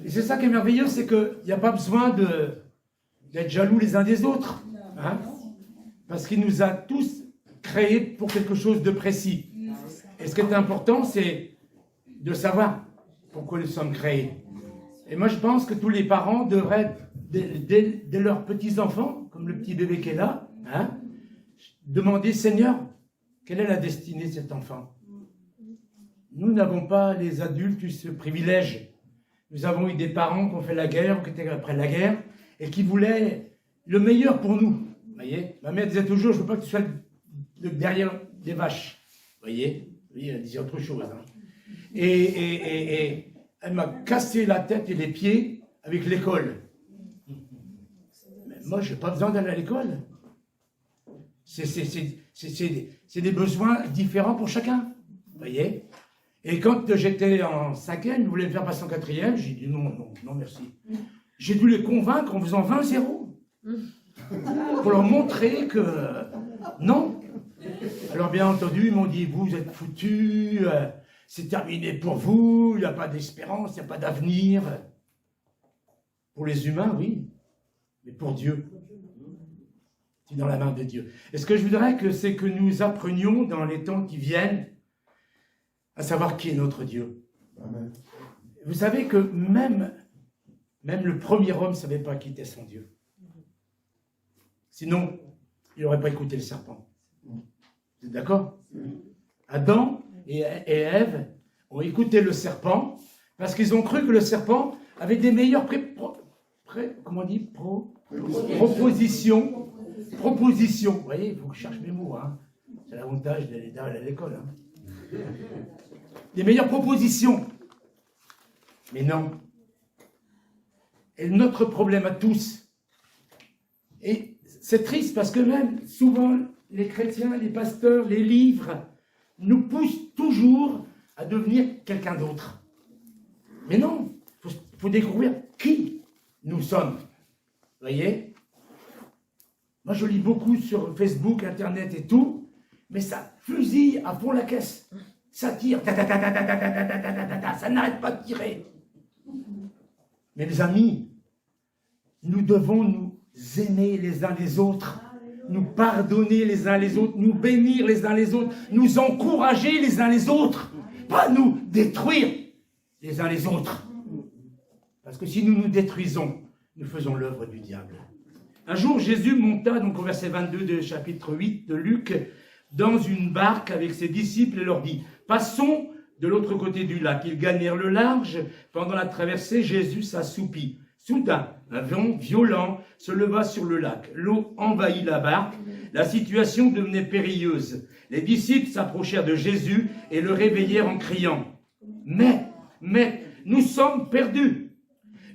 Et c'est ça qui est merveilleux, c'est qu'il n'y a pas besoin d'être jaloux les uns des autres. Hein, parce qu'il nous a tous créés pour quelque chose de précis. Et ce qui est important, c'est de savoir pourquoi nous sommes créés. Et moi, je pense que tous les parents devraient, dès leurs petits-enfants, comme le petit bébé qui est là, hein, demander, Seigneur, quelle est la destinée de cet enfant? Nous n'avons pas, les adultes, eu ce privilège. Nous avons eu des parents qui ont fait la guerre, qui étaient après la guerre, et qui voulaient le meilleur pour nous. Vous voyez, ma mère disait toujours, je ne veux pas que tu sois derrière des vaches. Vous voyez, oui, elle disait autre chose. Hein. Et elle m'a cassé la tête et les pieds avec l'école. Mais moi, je n'ai pas besoin d'aller à l'école. C'est des besoins différents pour chacun. Vous voyez? Et quand j'étais en 5e, ils voulaient me faire passer en 4e, j'ai dit non, merci. J'ai dû les convaincre en faisant 20-0. Pour leur montrer que non. Alors bien entendu, ils m'ont dit, vous êtes foutus, c'est terminé pour vous, il n'y a pas d'espérance, il n'y a pas d'avenir. Pour les humains, oui, mais pour Dieu, c'est dans la main de Dieu. Et ce que je voudrais, c'est que nous apprenions dans les temps qui viennent à savoir qui est notre Dieu. Amen. Vous savez que même le premier homme ne savait pas qui était son Dieu. Sinon, il n'aurait pas écouté le serpent. Vous êtes d'accord? Adam et Ève ont écouté le serpent parce qu'ils ont cru que le serpent avait des meilleures propositions. Vous voyez, il faut que je cherche mes mots. Hein. C'est l'avantage d'aller à l'école. Hein. Des meilleures propositions. Mais non. Et notre problème à tous, et c'est triste parce que même souvent les chrétiens, les pasteurs, les livres nous poussent toujours à devenir quelqu'un d'autre. Mais non, il faut découvrir qui nous sommes. Vous voyez? Moi je lis beaucoup sur Facebook, Internet et tout, mais ça fusille à fond la caisse. Ça tire, ça n'arrête pas de tirer. Mais les amis, nous devons nous aimer les uns les autres, nous pardonner les uns les autres, nous bénir les uns les autres, nous encourager les uns les autres, pas nous détruire les uns les autres. Parce que si nous nous détruisons, nous faisons l'œuvre du diable. Un jour, Jésus monta, donc au verset 22 du chapitre 8 de Luc, dans une barque avec ses disciples et leur dit « Passons de l'autre côté du lac. » Ils gagnèrent le large. Pendant la traversée, Jésus s'assoupit. Soudain, un vent violent se leva sur le lac. L'eau envahit la barque. La situation devenait périlleuse. Les disciples s'approchèrent de Jésus et le réveillèrent en criant « Mais, nous sommes perdus !»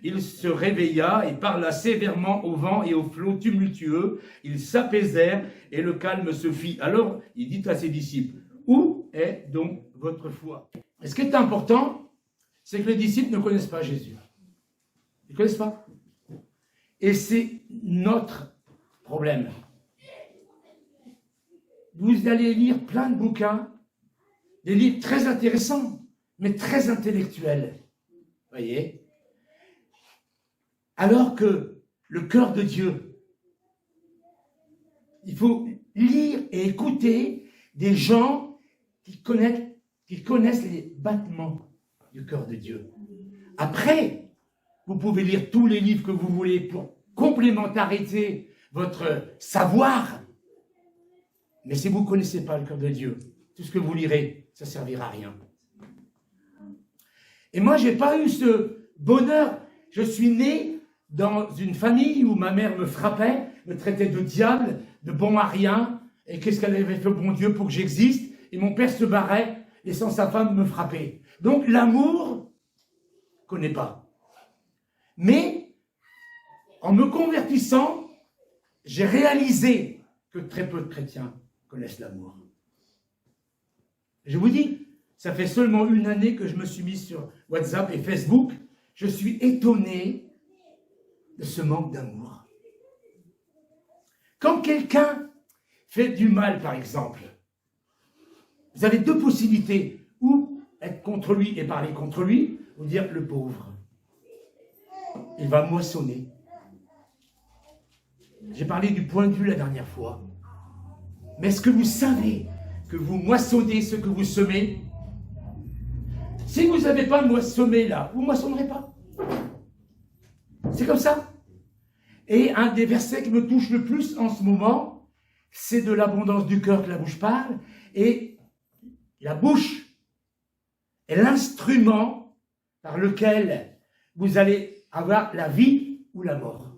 Il se réveilla et parla sévèrement au vent et aux flots tumultueux. Ils s'apaisèrent et le calme se fit. Alors, il dit à ses disciples, « Où est donc votre foi ?» Et ce qui est important, c'est que les disciples ne connaissent pas Jésus. Ils ne connaissent pas. Et c'est notre problème. Vous allez lire plein de bouquins, des livres très intéressants, mais très intellectuels. Vous voyez ? Alors que le cœur de Dieu, il faut lire et écouter des gens qui connaissent les battements du cœur de Dieu. Après, vous pouvez lire tous les livres que vous voulez pour complémentariser votre savoir. Mais si vous ne connaissez pas le cœur de Dieu, tout ce que vous lirez, ça ne servira à rien. Et moi, je n'ai pas eu ce bonheur. Je suis né dans une famille où ma mère me frappait, me traitait de diable, de bon à rien, et qu'est-ce qu'elle avait fait au bon Dieu pour que j'existe, et mon père se barrait, laissant sa femme me frapper. Donc l'amour, je ne connais pas. Mais, en me convertissant, j'ai réalisé que très peu de chrétiens connaissent l'amour. Je vous dis, ça fait seulement une année que je me suis mis sur WhatsApp et Facebook, je suis étonné de ce manque d'amour. Quand quelqu'un fait du mal, par exemple, vous avez deux possibilités, ou être contre lui et parler contre lui, ou dire le pauvre. il va moissonner. J'ai parlé du point de vue la dernière fois. Mais est-ce que vous savez que vous moissonnez ce que vous semez? Si vous n'avez pas moissonné là, vous ne moissonnerez pas. C'est comme ça. Et un des versets qui me touche le plus en ce moment, c'est de l'abondance du cœur que la bouche parle. Et la bouche est l'instrument par lequel vous allez avoir la vie ou la mort.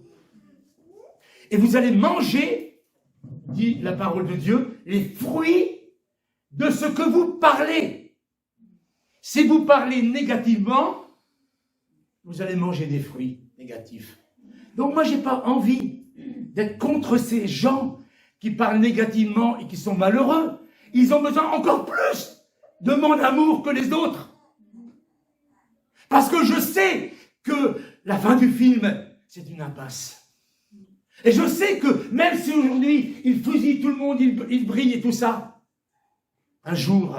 Et vous allez manger, dit la parole de Dieu, les fruits de ce que vous parlez. Si vous parlez négativement, vous allez manger des fruits négatifs. Donc moi, je n'ai pas envie d'être contre ces gens qui parlent négativement et qui sont malheureux. Ils ont besoin encore plus de mon amour que les autres. Parce que je sais que la fin du film, c'est une impasse. Et je sais que même si aujourd'hui, ils fusillent tout le monde, ils brillent et tout ça, un jour,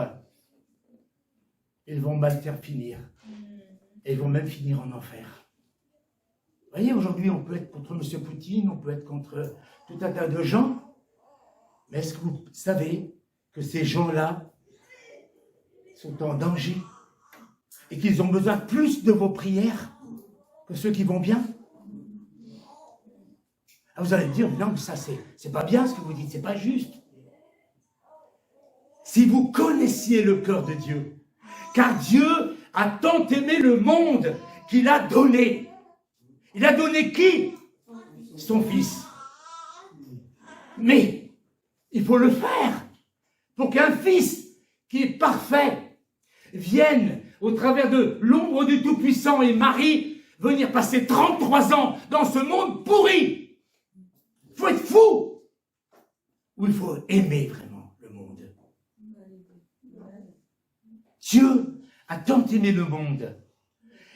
ils vont mal faire finir. Et ils vont même finir en enfer. Vous voyez, aujourd'hui, on peut être contre M. Poutine, on peut être contre tout un tas de gens. Mais est-ce que vous savez que ces gens-là sont en danger et qu'ils ont besoin plus de vos prières que ceux qui vont bien? Ah, vous allez me dire, non, mais ça, c'est pas bien ce que vous dites, c'est pas juste. Si vous connaissiez le cœur de Dieu, car Dieu a tant aimé le monde qu'il a donné. Il a donné qui? Son Fils. Mais il faut le faire pour qu'un Fils qui est parfait vienne au travers de l'ombre du Tout-Puissant et Marie venir passer 33 ans dans ce monde pourri. Il faut être fou. Ou il faut aimer vraiment le monde. Dieu a tant aimé le monde.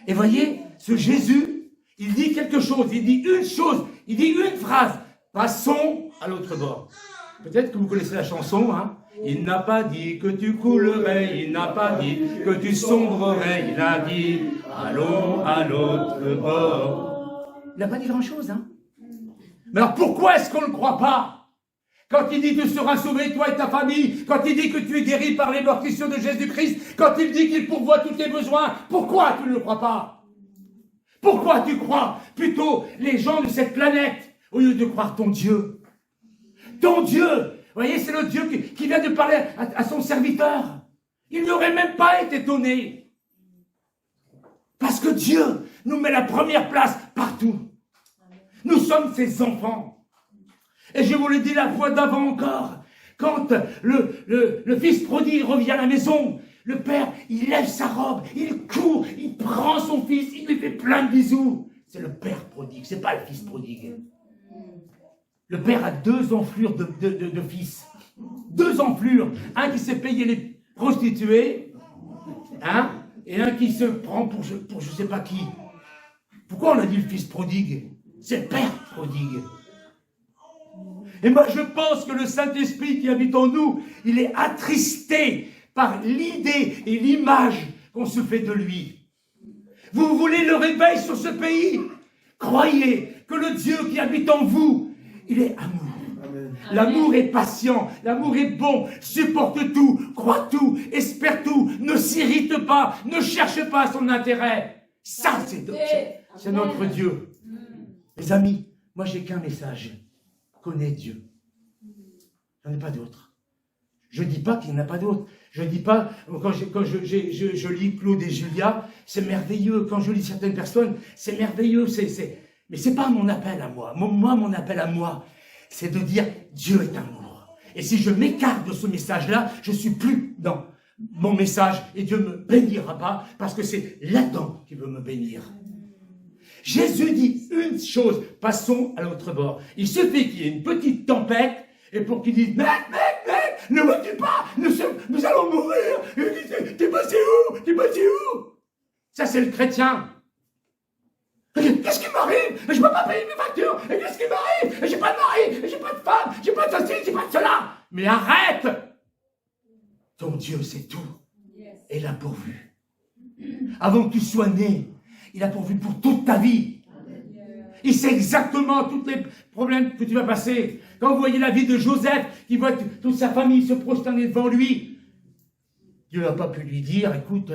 Et voyez, ce Jésus, il dit quelque chose, il dit une chose, il dit une phrase. Passons à l'autre bord. Peut-être que vous connaissez la chanson, hein. Il n'a pas dit que tu coulerais, il n'a pas dit que tu sombrerais, il a dit allons à l'autre bord. Il n'a pas dit grand-chose, hein. Mais alors pourquoi est-ce qu'on ne le croit pas? Quand il dit tu seras sauvé, toi et ta famille, quand il dit que tu es guéri par les meurtrissures de Jésus-Christ, quand il dit qu'il pourvoit tous tes besoins, pourquoi tu ne le crois pas? Pourquoi tu crois plutôt les gens de cette planète au lieu de croire ton Dieu? Ton Dieu, vous voyez, c'est le Dieu qui vient de parler à son serviteur. Il n'aurait même pas été étonné. Parce que Dieu nous met la première place partout. Nous sommes ses enfants. Et je vous le dis la fois d'avant encore, quand le fils prodigue revient à la maison, le père, il lève sa robe, il court, il prend son fils, il lui fait plein de bisous. C'est le père prodigue, c'est pas le fils prodigue. Le père a 2 enflures de fils. 2 enflures. Un qui s'est payé les prostituées, hein, et un qui se prend pour je sais pas qui. Pourquoi on a dit le fils prodigue? C'est le père prodigue. Et moi je pense que le Saint-Esprit qui habite en nous, il est attristé par l'idée et l'image qu'on se fait de lui. Vous voulez le réveil sur ce pays? Croyez que le Dieu qui habite en vous, il est amour. L'amour est patient, l'amour est bon, supporte tout, croit tout, espère tout, ne s'irrite pas, ne cherche pas son intérêt. Ça, c'est notre Dieu. Les amis, moi j'ai qu'un message. Connais Dieu. J'en ai pas d'autre. Je ne dis pas qu'il n'y en a pas d'autre. Je ne dis pas, quand je lis Claude et Julia, c'est merveilleux. Quand je lis certaines personnes, c'est merveilleux. Mais ce n'est pas mon appel à moi. Mon appel à moi, c'est de dire Dieu est amour. Et si je m'écarte de ce message-là, je ne suis plus dans mon message et Dieu ne me bénira pas parce que c'est l'Adam qui veut me bénir. Jésus dit une chose, passons à l'autre bord. Il suffit qu'il y ait une petite tempête et pour qu'il dise mec, ne me tue pas, nous allons mourir. Il dit, t'es passé où? T'es passé où? Ça c'est le chrétien. Qu'est-ce qui m'arrive? Je ne peux pas payer mes factures. Et qu'est-ce qui m'arrive? J'ai pas de mari, j'ai pas de femme, j'ai pas de ceci, j'ai pas de cela. Mais arrête! Ton Dieu c'est tout. Et il a pourvu. Avant que tu sois né, il a pourvu pour toute ta vie. Il sait exactement tous les problèmes que tu vas passer. Quand vous voyez la vie de Joseph, qui voit toute sa famille se prosterner devant lui, Dieu n'a pas pu lui dire, écoute,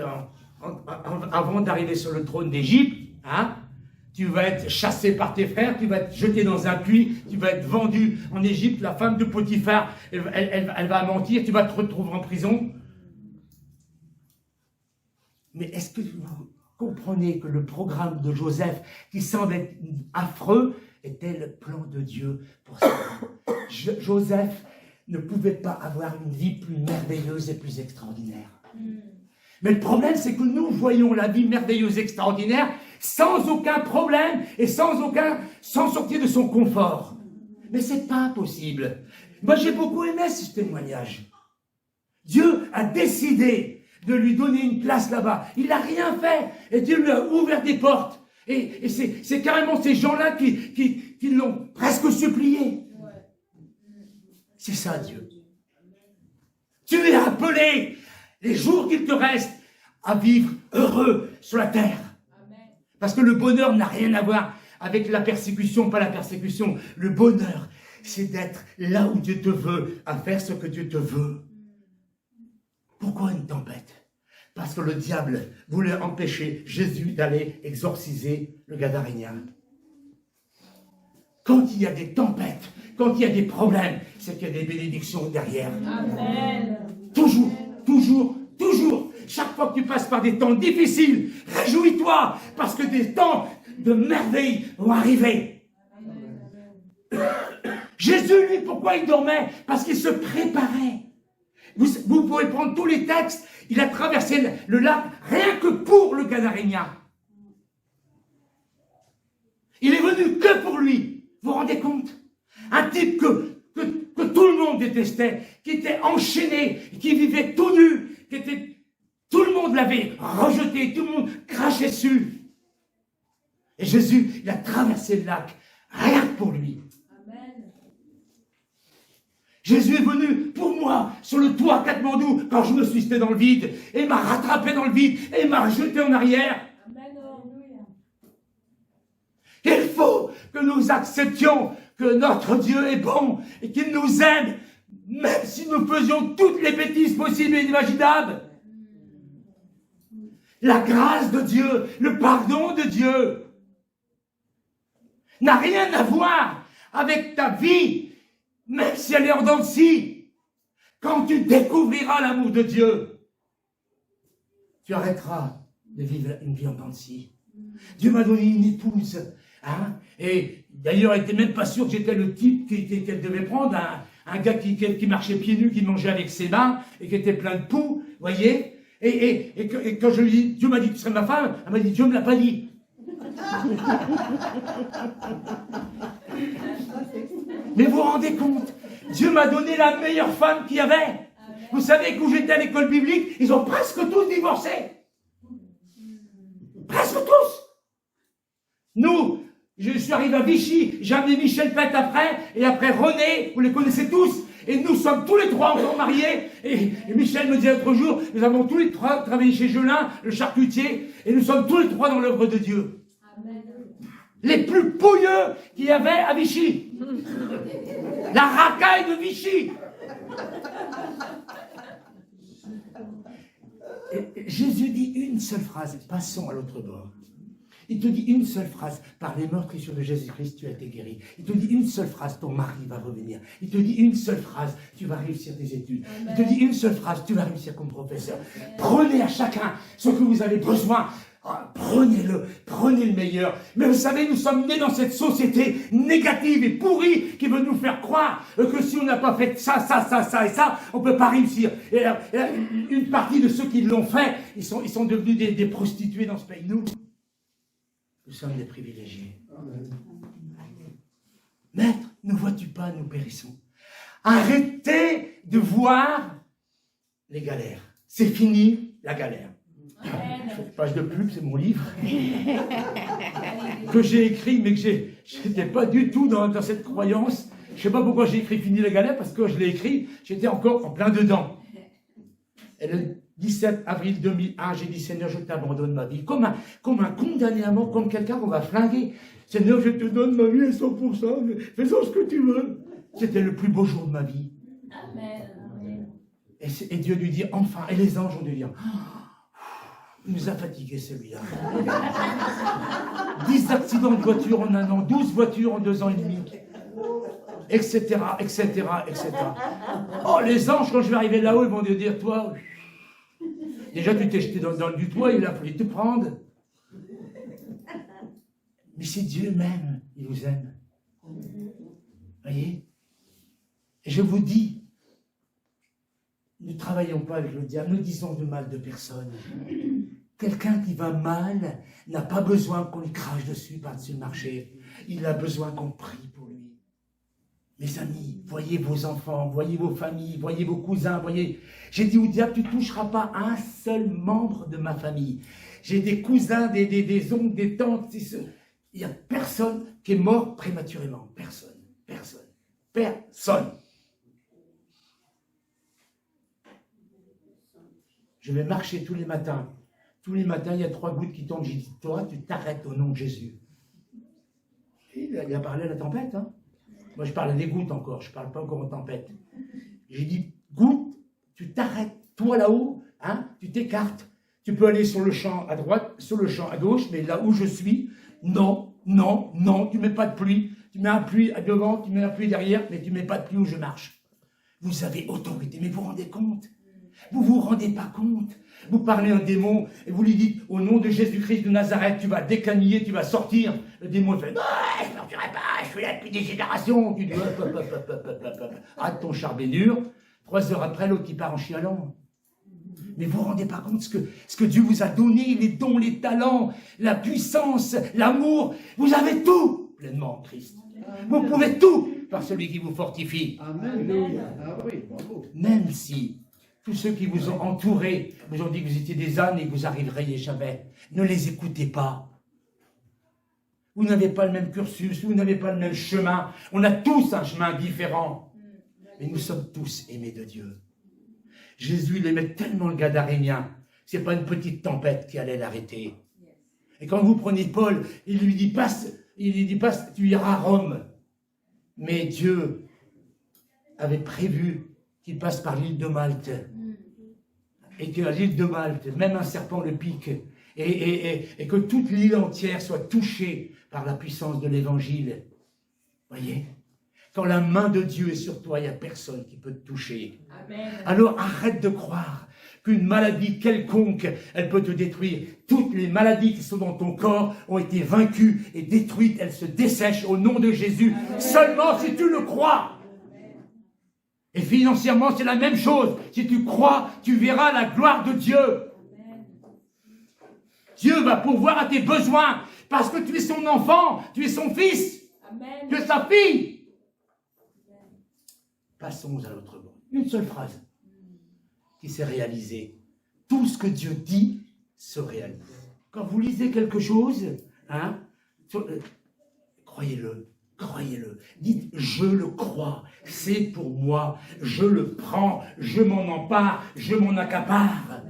avant d'arriver sur le trône d'Égypte, hein, tu vas être chassé par tes frères, tu vas être jeté dans un puits, tu vas être vendu en Égypte, la femme de Potiphar, elle va mentir, tu vas te retrouver en prison. Mais est-ce que vous comprenez que le programme de Joseph, qui semble être affreux, était le plan de Dieu pour ça? Joseph ne pouvait pas avoir une vie plus merveilleuse et plus extraordinaire. Mais le problème, c'est que nous voyons la vie merveilleuse et extraordinaire sans aucun problème et sans sortir de son confort. Mais c'est pas possible. Moi, j'ai beaucoup aimé ce témoignage. Dieu a décidé de lui donner une place là-bas. Il n'a rien fait. Et Dieu lui a ouvert des portes. Et c'est carrément ces gens-là qui l'ont presque supplié. C'est ça, Dieu. Tu es appelé, les jours qu'il te reste, à vivre heureux sur la terre. Parce que le bonheur n'a rien à voir avec la persécution, pas la persécution. Le bonheur, c'est d'être là où Dieu te veut, à faire ce que Dieu te veut. Pourquoi une tempête? Parce que le diable voulait empêcher Jésus d'aller exorciser le Gadarénien. Quand il y a des tempêtes, quand il y a des problèmes, c'est qu'il y a des bénédictions derrière. Amen. Toujours, toujours, toujours. Chaque fois que tu passes par des temps difficiles, réjouis-toi, parce que des temps de merveille vont arriver. Amen. Jésus, lui, pourquoi il dormait? Parce qu'il se préparait. Vous pouvez prendre tous les textes, il a traversé le lac rien que pour le Gadarénien. Il est venu que pour lui. Vous vous rendez compte? Un type que tout le monde détestait, qui était enchaîné, qui vivait tout nu, tout le monde l'avait rejeté, tout le monde crachait dessus. Et Jésus, il a traversé le lac rien que pour lui. Jésus est venu pour moi sur le toit à Katmandou quand je me suis jeté dans le vide et m'a rattrapé dans le vide et m'a jeté en arrière. Il faut que nous acceptions que notre Dieu est bon et qu'il nous aime, même si nous faisions toutes les bêtises possibles et inimaginables. La grâce de Dieu, le pardon de Dieu n'a rien à voir avec ta vie. Même si elle est en dents de scie, quand tu découvriras l'amour de Dieu, tu arrêteras de vivre une vie en dents de scie. Dieu m'a donné une épouse, hein, et d'ailleurs, elle n'était même pas sûre que j'étais le type qu'elle devait prendre, un gars qui marchait pieds nus, qui mangeait avec ses mains, et qui était plein de poux, voyez, et quand je lui dis, Dieu m'a dit que tu serais ma femme, elle m'a dit, Dieu ne me l'a pas dit. Mais vous vous rendez compte, Dieu m'a donné la meilleure femme qu'il y avait. Vous savez qu'où j'étais à l'école biblique, ils ont presque tous divorcé. Presque tous. Nous, je suis arrivé à Vichy, j'ai amené Michel Pett après, et après René, vous les connaissez tous, et nous sommes tous les trois encore mariés, et Michel me disait l'autre jour, nous avons tous les trois travaillé chez Gelin, le charcutier, et nous sommes tous les trois dans l'œuvre de Dieu. Amen. Les plus pouilleux qu'il y avait à Vichy. La racaille de Vichy. Et Jésus dit une seule phrase, passons à l'autre bord. Il te dit une seule phrase, par les meurtrissures de Jésus-Christ, tu as été guéri. Il te dit une seule phrase, ton mari va revenir. Il te dit une seule phrase, tu vas réussir tes études. Amen. Il te dit une seule phrase, tu vas réussir comme professeur. Amen. Prenez à chacun ce que vous avez besoin. Prenez-le, prenez le meilleur. Mais vous savez, nous sommes nés dans cette société négative et pourrie qui veut nous faire croire que si on n'a pas fait ça, ça, ça, ça et ça, on ne peut pas réussir. Et une partie de ceux qui l'ont fait, ils sont devenus des prostituées dans ce pays. Nous sommes des privilégiés. Maître, ne vois-tu pas, nous périssons. Arrêtez de voir les galères. C'est fini, la galère. Page de pub, c'est mon livre que j'ai écrit, mais que j'étais pas du tout dans cette croyance. Je sais pas pourquoi j'ai écrit Fini la galère, parce que quand je l'ai écrit, j'étais encore en plein dedans. Et 17 avril 2001, j'ai dit, Seigneur, je t'abandonne ma vie. Comme un condamné à mort, comme quelqu'un qu'on va flinguer. Seigneur, je te donne ma vie à 100%, fais-en ce que tu veux. C'était le plus beau jour de ma vie. Amen. Et Dieu lui dit, enfin, et les anges ont dû dire, il nous a fatigués celui-là. 10 accidents de voiture en 1 an, 12 voitures en 2 ans et demi, etc., etc., etc. Oh, les anges, quand je vais arriver là-haut, ils vont te dire, toi, déjà tu t'es jeté dans du toit, il a fallu te prendre. Mais si Dieu m'aime, il vous aime. Voyez? Et je vous dis, ne travaillons pas avec le diable, ne disons de mal de personne. Quelqu'un qui va mal n'a pas besoin qu'on lui crache dessus par-dessus le marché. Il a besoin qu'on prie pour lui. Mes amis, voyez vos enfants, voyez vos familles, voyez vos cousins, voyez. J'ai dit au diable, tu ne toucheras pas un seul membre de ma famille. J'ai des cousins, des oncles, des tantes. Il n'y a personne qui est mort prématurément. Personne. Je vais marcher tous les matins. Tous les matins, il y a 3 gouttes qui tombent. J'ai dit, toi, tu t'arrêtes au nom de Jésus. Et il a parlé à la tempête. Hein. Moi, je parle à des gouttes encore. Je ne parle pas encore aux tempêtes. J'ai dit, goutte, tu t'arrêtes. Toi, là-haut, hein, tu t'écartes. Tu peux aller sur le champ à droite, sur le champ à gauche, mais là où je suis, non, tu ne mets pas de pluie. Tu mets un pluie devant, tu mets un pluie derrière, mais tu ne mets pas de pluie où je marche. Vous avez autorité, mais vous vous rendez compte? Vous ne vous rendez pas compte? Vous parlez à un démon et vous lui dites, au nom de Jésus-Christ de Nazareth, tu vas décaniller, tu vas sortir. Le démon fait, non, je ne sortirai pas, je suis là depuis des générations. Tu dis, arrête ton charbénure. 3 heures après, l'autre qui part en chialant. Mais vous ne vous rendez pas compte ce que Dieu vous a donné, les dons, les talents, la puissance, l'amour. Vous avez tout pleinement en Christ. Vous pouvez tout par celui qui vous fortifie. Amen. Ah oui, bravo. Même si tous ceux qui vous ont entouré vous ont dit que vous étiez des ânes et que vous arriveriez jamais, ne les écoutez pas. Vous n'avez pas le même cursus, vous n'avez pas le même chemin. On a tous un chemin différent. Mais nous sommes tous aimés de Dieu. Jésus, il aimait tellement le Gadarénien. Ce n'est pas une petite tempête qui allait l'arrêter. Et quand vous prenez Paul, il lui dit, passe, tu iras à Rome. Mais Dieu avait prévu qu'il passe par l'île de Malte. Et que l'île de Malte, même un serpent le pique. Et que toute l'île entière soit touchée par la puissance de l'évangile. Voyez? Quand la main de Dieu est sur toi, il n'y a personne qui peut te toucher. Amen. Alors arrête de croire qu'une maladie quelconque, elle peut te détruire. Toutes les maladies qui sont dans ton corps ont été vaincues et détruites. Elles se dessèchent au nom de Jésus. Amen. Seulement si tu le crois. Et financièrement, c'est la même chose. Si tu crois, tu verras la gloire de Dieu. Amen. Dieu va pourvoir à tes besoins parce que tu es son enfant, tu es son fils, Amen. Tu es sa fille. Passons à l'autre bord. Une seule phrase qui s'est réalisée. Tout ce que Dieu dit se réalise. Quand vous lisez quelque chose, hein, croyez-le. Dites, je le crois, c'est pour moi, je le prends, je m'en empare, je m'en accapare.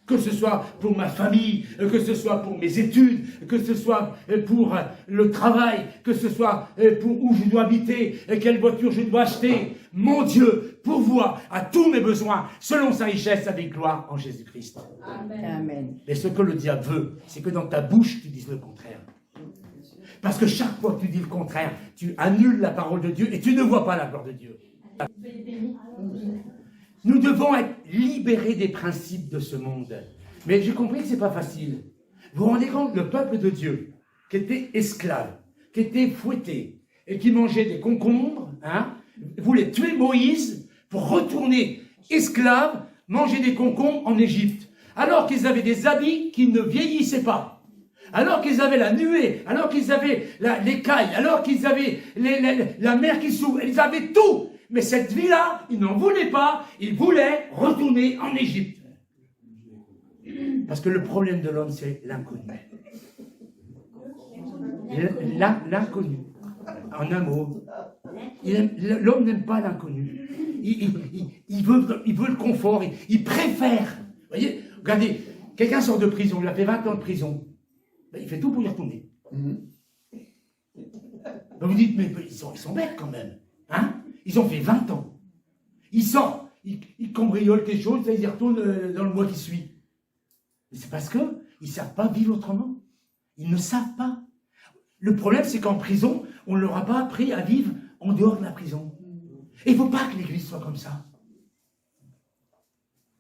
Que ce soit pour ma famille, que ce soit pour mes études, que ce soit pour le travail, que ce soit pour où je dois habiter, quelle voiture je dois acheter. Mon Dieu pourvoit à tous mes besoins selon sa richesse avec gloire en Jésus-Christ. Amen. Mais ce que le diable veut, c'est que dans ta bouche, tu dises le contraire. Parce que chaque fois que tu dis le contraire, tu annules la parole de Dieu et tu ne vois pas la gloire de Dieu. Nous devons être libérés des principes de ce monde. Mais j'ai compris que ce n'est pas facile. Vous vous rendez compte, le peuple de Dieu, qui était esclave, qui était fouetté, et qui mangeait des concombres, hein, voulait tuer Moïse pour retourner esclave, manger des concombres en Égypte. Alors qu'ils avaient des habits qui ne vieillissaient pas. Alors qu'ils avaient la nuée, alors qu'ils avaient l'écaille, alors qu'ils avaient la mer qui s'ouvre, ils avaient tout. Mais cette vie-là, ils n'en voulaient pas, ils voulaient retourner en Égypte. Parce que le problème de l'homme, c'est l'inconnu. L'inconnu. En un mot, l'homme n'aime pas l'inconnu. Il veut le confort, il préfère voyez, regardez, quelqu'un sort de prison, il a fait 20 ans de prison. Ben, il fait tout pour y retourner. Ben, vous dites, mais ils sont bêtes quand même. Hein? Ils ont fait 20 ans. Ils sortent, ils cambriolent quelque chose, ils y retournent dans le mois qui suit. Mais c'est parce qu'ils ne savent pas vivre autrement. Ils ne savent pas. Le problème, c'est qu'en prison, on ne leur a pas appris à vivre en dehors de la prison. Et il ne faut pas que l'Église soit comme ça.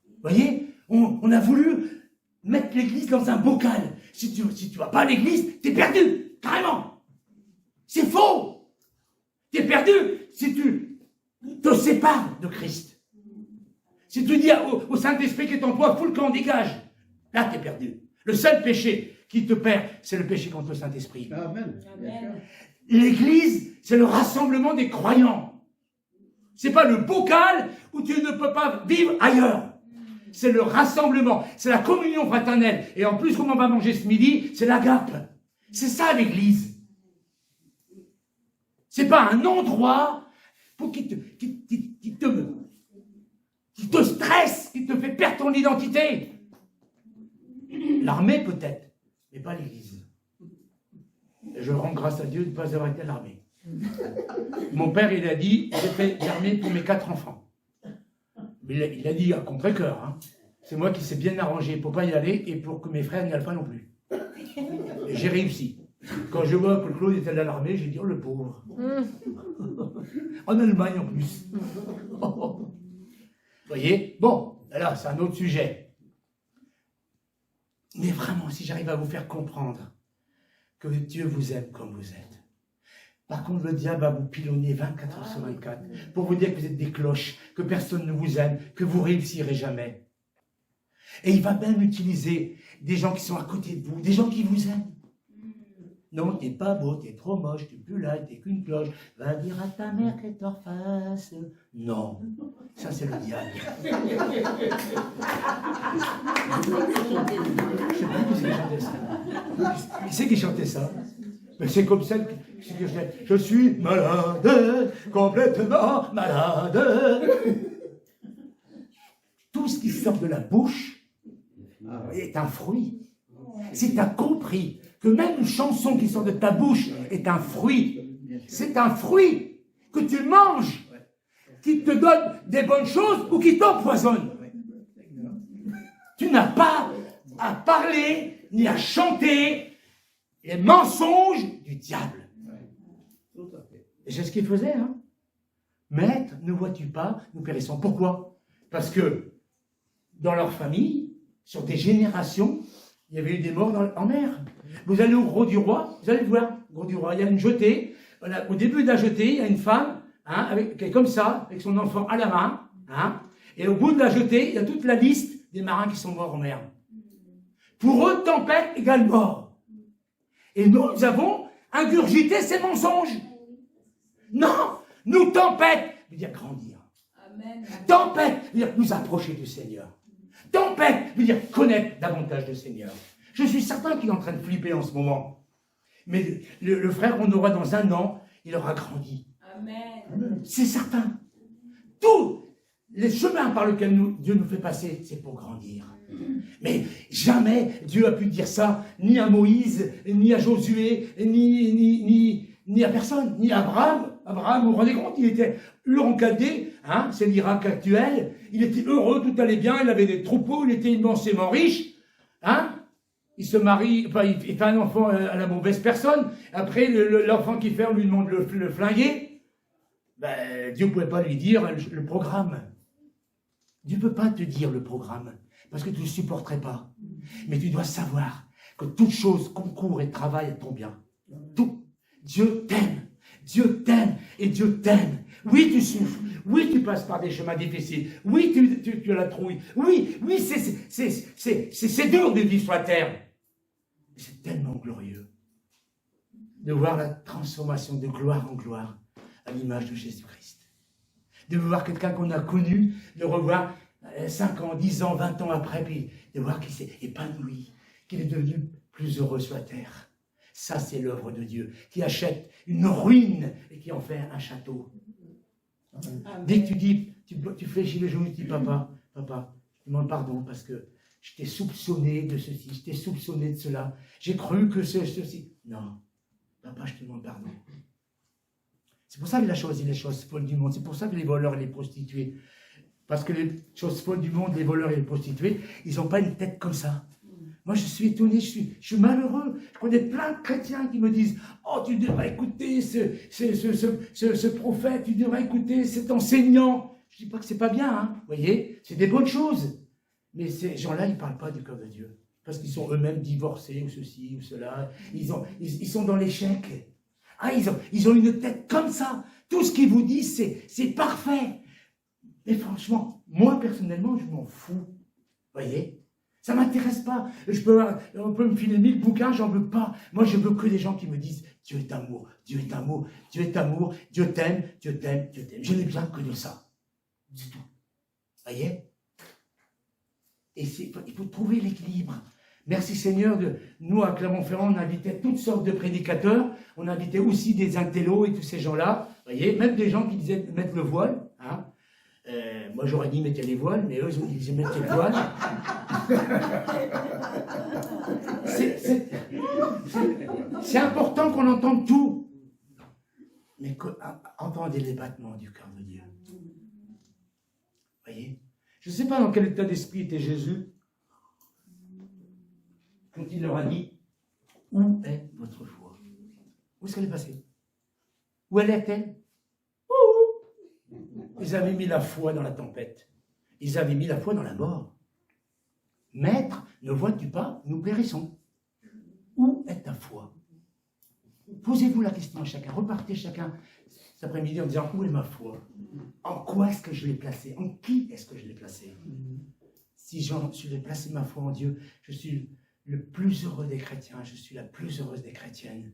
Vous voyez, on a voulu mettre l'Église dans un bocal. Si tu ne vas pas à l'Église, tu es perdu, carrément. C'est faux. Tu es perdu si tu te sépares de Christ. Si tu dis au Saint-Esprit qui est en toi, fous le camp, dégage. Là, tu es perdu. Le seul péché qui te perd, c'est le péché contre le Saint-Esprit. Amen. Amen. L'Église, c'est le rassemblement des croyants. C'est pas le bocal où tu ne peux pas vivre ailleurs. C'est le rassemblement, c'est la communion fraternelle. Et en plus, comme on va manger ce midi, c'est l'agape. C'est ça l'Église. C'est pas un endroit pour qui te stresse, qui te fait perdre ton identité. L'armée peut-être, mais pas l'Église. Et je rends grâce à Dieu de ne pas avoir été à l'armée. Mon père, il a dit, j'ai fait l'armée pour mes 4 enfants. Mais il a dit à contre-cœur. Hein. C'est moi qui s'est bien arrangé pour ne pas y aller et pour que mes frères n'y aillent pas non plus. Et j'ai réussi. Quand je vois que Claude était à l'armée, j'ai dit, oh le pauvre. En Allemagne en plus. Vous voyez? Bon, là, c'est un autre sujet. Mais vraiment, si j'arrive à vous faire comprendre que Dieu vous aime comme vous êtes. Par contre, le diable va vous pilonner 24 heures sur 24 pour vous dire que vous êtes des cloches, que personne ne vous aime, que vous réussirez jamais. Et il va même utiliser des gens qui sont à côté de vous, des gens qui vous aiment. Non, t'es pas beau, t'es trop moche, t'es plus là, t'es qu'une cloche. Va dire à ta mère qu'elle t'en fasse. Non, ça c'est le diable. Je sais pas qui c'est qui chantait ça. Qui c'est qui chantait ça? Mais c'est comme celle que je suis malade, complètement malade. Tout ce qui sort de la bouche est un fruit. Si tu as compris que même une chanson qui sort de ta bouche est un fruit, c'est un fruit que tu manges, qui te donne des bonnes choses ou qui t'empoisonne. Tu n'as pas à parler ni à chanter les mensonges du diable. Et c'est ce qu'il faisait. Hein. Maître, ne vois-tu pas, nous périssons. Pourquoi? Parce que dans leur famille, sur des générations, il y avait eu des morts en mer. Vous allez au Gros du Roi, vous allez le voir, Gros du Roi, il y a une jetée. Au début de la jetée, il y a une femme hein, qui est comme ça, avec son enfant à la main. Hein, et au bout de la jetée, il y a toute la liste des marins qui sont morts en mer. Pour eux, tempête égale mort. Et nous avons ingurgité ces mensonges. Non, nous tempête veut dire grandir. Amen. Tempête veut dire nous approcher du Seigneur. Tempête veut dire connaître davantage le Seigneur. Je suis certain qu'il est en train de flipper en ce moment. Mais le frère qu'on aura dans 1 an, il aura grandi. Amen. C'est certain. Tous les chemins par lesquels Dieu nous fait passer, c'est pour grandir. Mais jamais Dieu a pu dire ça, ni à Moïse, ni à Josué, ni à personne, ni à Abraham. Abraham, vous vous rendez compte, il était Ur en Chaldée, hein, c'est l'Irak actuel, il était heureux, tout allait bien, il avait des troupeaux, il était immensément riche, hein. Il se marie, enfin, il fait un enfant à la mauvaise personne, après l'enfant qui fait, on lui demande de le flinguer. Ben, Dieu ne pouvait pas lui dire le programme. Dieu ne peut pas te dire le programme, parce que tu ne le supporterais pas. Mais tu dois savoir que toute chose concourt et travaille à ton bien. Tout. Dieu t'aime. Dieu t'aime et Dieu t'aime. Oui, tu souffres. Oui, tu passes par des chemins difficiles. Oui, tu as la trouille. Oui, c'est dur de vivre sur la terre. Mais c'est tellement glorieux de voir la transformation de gloire en gloire à l'image de Jésus-Christ. De voir quelqu'un qu'on a connu, de revoir 5 ans, 10 ans, 20 ans après, puis de voir qu'il s'est épanoui, qu'il est devenu plus heureux sur la terre. Ça, c'est l'œuvre de Dieu, qui achète une ruine et qui en fait un château. Amen. Dès que tu dis, tu fléchis les genoux, tu dis, papa, je demande pardon parce que je t'ai soupçonné de ceci, je t'ai soupçonné de cela, j'ai cru que ceci. Non, papa, je te demande pardon. C'est pour ça qu'il a choisi les choses folles du monde, c'est pour ça que les voleurs et les prostituées, parce que les choses folles du monde, les voleurs et les prostituées, ils n'ont pas une tête comme ça. Moi, je suis étonné, je suis malheureux. Je connais plein de chrétiens qui me disent « Oh, tu devrais écouter ce prophète, tu devrais écouter cet enseignant. » Je ne dis pas que c'est pas bien, hein, vous voyez, c'est des bonnes choses. Mais ces gens-là, ils ne parlent pas du cœur de Dieu. Parce qu'ils sont eux-mêmes divorcés, ou ceci, ou cela. Ils sont dans l'échec. Ah, ils ont une tête comme ça. Tout ce qu'ils vous disent, c'est parfait. Mais franchement, moi, personnellement, je m'en fous. Vous voyez? Ça ne m'intéresse pas. On peut me filer 1000 bouquins, j'en veux pas. Moi, je veux que les gens qui me disent Dieu est amour, Dieu est amour, Dieu est amour, Dieu t'aime, Dieu t'aime, Dieu t'aime. Je n'ai besoin que de ça. C'est tout. Vous voyez? Et il faut trouver l'équilibre. Merci Seigneur, nous à Clermont-Ferrand, on invitait toutes sortes de prédicateurs, on invitait aussi des intellos et tous ces gens-là, vous voyez, même des gens qui disaient mettre le voile. Hein. Moi j'aurais dit mettez les voiles, mais eux ils disaient mettre les voiles. C'est important qu'on entende tout, mais entendez les battements du cœur de Dieu. Vous voyez? Je ne sais pas dans quel état d'esprit était Jésus quand il leur a dit « Où est votre foi ?» Où est-ce qu'elle est passée? Où elle est-elle? Ils avaient mis la foi dans la tempête. Ils avaient mis la foi dans la mort. « Maître, ne vois-tu pas, nous périssons. Où est ta foi ?» Posez-vous la question à chacun. Repartez chacun cet après-midi en disant « Où est ma foi? En quoi est-ce que je l'ai placée? En qui est-ce que je l'ai placée? » Si je l'ai placé ma foi en Dieu, je suis le plus heureux des chrétiens, je suis la plus heureuse des chrétiennes.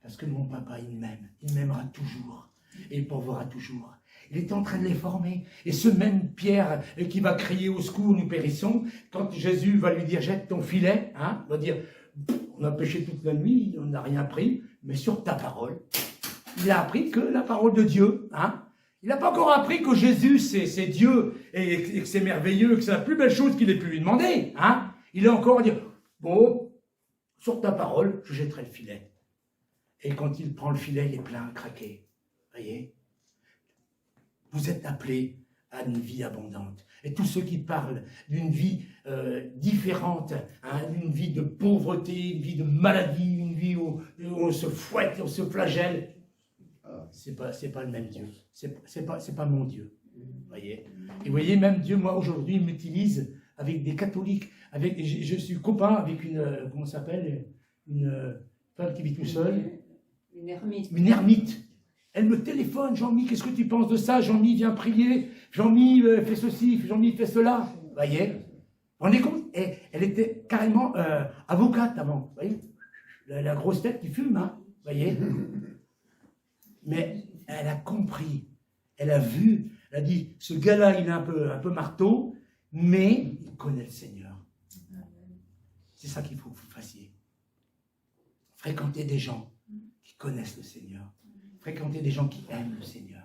Parce que mon papa, il m'aime. Il m'aimera toujours. Et il pourvoira toujours. Il est en train de les former. Et ce même Pierre qui va crier au secours, nous périssons, quand Jésus va lui dire jette ton filet, hein, va dire on a péché toute la nuit, on n'a rien pris, mais sur ta parole, il a appris que la parole de Dieu, hein. Il n'a pas encore appris que Jésus c'est Dieu et que c'est merveilleux, que c'est la plus belle chose qu'il ait pu lui demander, hein. Il est encore à dire bon, sur ta parole, je jetterai le filet. Et quand il prend le filet, il est plein à craquer. Voyez? Vous êtes appelés à une vie abondante. Et tous ceux qui parlent d'une vie différente, hein, une vie de pauvreté, une vie de maladie, une vie où on se fouette, on se flagelle, c'est pas le même Dieu. C'est pas mon Dieu. Voyez? Et vous voyez, même Dieu, moi, aujourd'hui, m'utilise avec des catholiques. Je suis copain avec une, comment ça s'appelle, une femme qui vit tout seul. Une ermite. Une ermite. Elle me téléphone, Jean-Mi, qu'est-ce que tu penses de ça? Jean-Mi, viens prier. Jean-Mi, fais ceci. Jean-Mi, fais cela. Vous voyez? On est compte? Et elle était carrément avocate avant. Vous voyez? La grosse tête qui fume, hein? Vous voyez? Mais elle a compris. Elle a vu. Elle a dit, ce gars-là, il est un peu marteau, mais il connaît le Seigneur. C'est ça qu'il faut que vous fassiez. Fréquentez des gens qui connaissent le Seigneur. Fréquentez des gens qui aiment le Seigneur.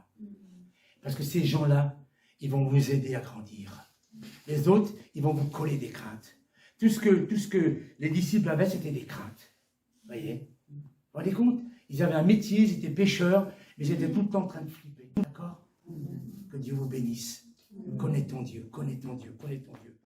Parce que ces gens-là, ils vont vous aider à grandir. Les autres, ils vont vous coller des craintes. Tout ce que les disciples avaient, c'était des craintes. Vous voyez? Vous vous rendez compte? Ils avaient un métier, ils étaient pêcheurs, mais ils étaient tout le temps en train de flipper. D'accord? Que Dieu vous bénisse. Connais ton Dieu, connais ton Dieu, connais ton Dieu.